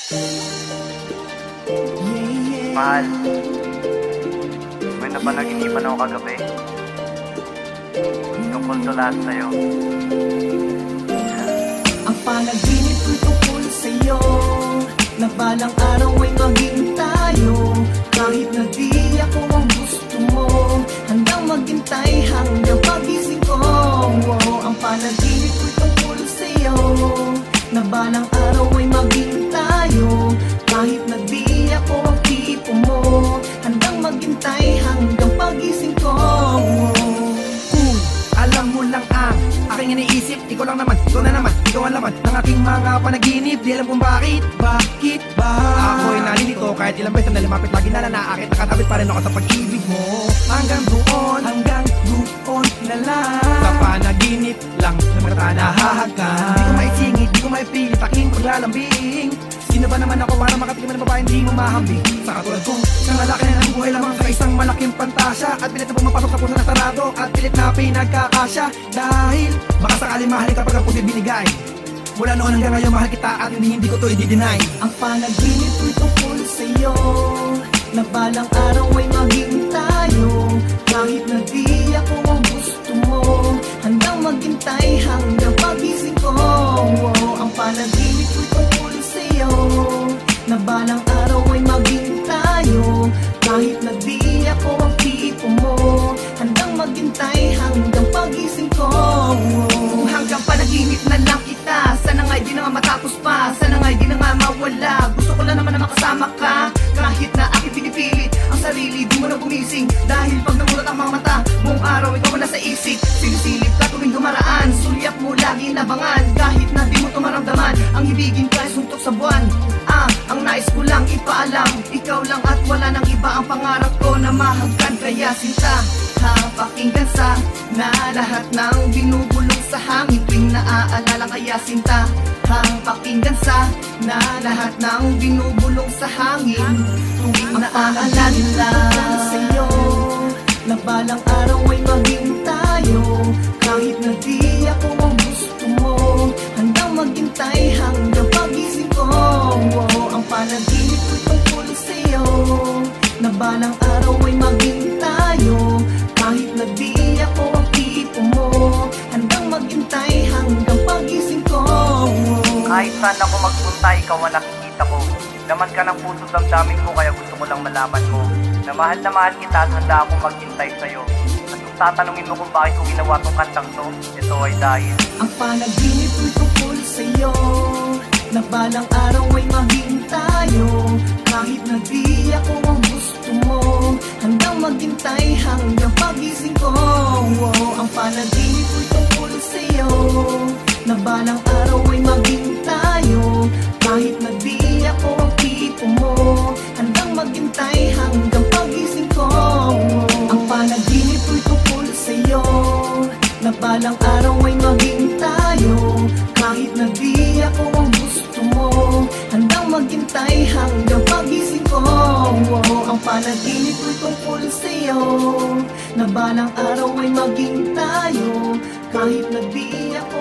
Mahal, may napanaginipan ako kagabi. Tungkol to lahat sa'yo. Ang panaginip ko'y tungkol sa'yo, na balang araw ay maging tayo. Kahit na di ako ang gusto mo, handang maghintay hanggang pagising ko. Ang panaginip ko'y tungkol sa'yo, na balang araw ay maging tayo. Kahit na di ako ang tipo mo, handang maghintay hanggang pagising ko. Alam mo lang ang aking iniisip, ikaw lang naman, ikaw na naman, ikaw ang laman ng aking mga panaginip. Di alam kung bakit ba ako'y nalilito kahit ilang beses na lumapit, lagi na nanaakit, nakatabit pa rin ako sa pag-ibig mo. Hanggang doon na lang, sa panaginip lang na mga nahahagan. Di ko maisingit, di ko maipilit aking paglalambing. Sino ba naman ako para makatigil ng babae hindi mo mahambing? Sa katulad kong isang lalaki na nabubuhay lamang sa isang malaking pantasya, at pilit na pumapasok sa puso na sarado, at pilit na pinagkakasya. Dahil baka sakali mahal kapag ang puso'y binigay. Mula noon hanggang ngayon mahal kita at hindi ko to i-deny. Ang panaginip ko'y tungkol sa'yo, na balang araw ay maging tayo. Kahit na di ako ang gusto mo, handang maghintay hanggang pagising ko. Ang panaginip ko'y tungkol sa'yo, na balang araw ay maging tayo. Kahit na di ako ang tipo mo, handang maghintay hanggang pagising ko. Kung hanggang panaginip na lang kita, sana nga'y di na nga matapos pa, sana nga'y di na nga mawala. Gusto ko lang naman na makasama ka, kahit na aking pinipilit ang sarili, di mo na gumising. Dahil pag namulat ang mga mata, buong araw ikaw na sa isip. Sinisilip ka tuwing dumaraan, sulyap mo lagi nabangan. Kahit na di mo to maramdaman, ang ibigin ka ay suntok sa buwan. Ang nais ko lang ipaalam, ikaw lang at wala nang iba. Ang pangarap ko na mahagkan, kaya sinta pakinggan sa na lahat ng binubulong sa hangin tuwing naaalala. Kaya sinta pakinggan sa na lahat ng binubulong sa hangin tuwing naaalala. Sa'yo, na balang araw ay maging tayo. Kahit na di ako ang gusto mo, handang maghintay hanggang pagising ko. Ang panaginip ko'y tungkol sa'yo, na balang araw ay maging tayo. Kahit na di ako ang tipo mo, handang maghintay hanggang pagising ko. Kahit saan ako magpunta, ikaw ang nakikita ko. Laman ka ng puso damdamin ko, kaya gusto ko lang malaman mo na mahal kita at handa akong maghintay sa'yo. At kung tatanungin mo kung bakit ko ginawa tong kantang to, ito ay dahil ang panaginip ko'y tungkol sa'yo, na balang araw ay maging tayo. Kahit na di ako ang gusto mo, handang maghintay hanggang pagising ko. Ang panaginip ko'y tungkol sa'yo, na balang araw ay maging tayo. Kahit na di ako ang tipo mo, handang maghintay hanggang pagising ko. Ang panaginip ko'y tungkol sa'yo, na balang araw ay maging tayo. Kahit na di ako ang gusto mo, handang maghintay hanggang pagising ko. Ang panaginip ko'y tungkol sa'yo, na balang araw ay maging tayo. Kahit na di ako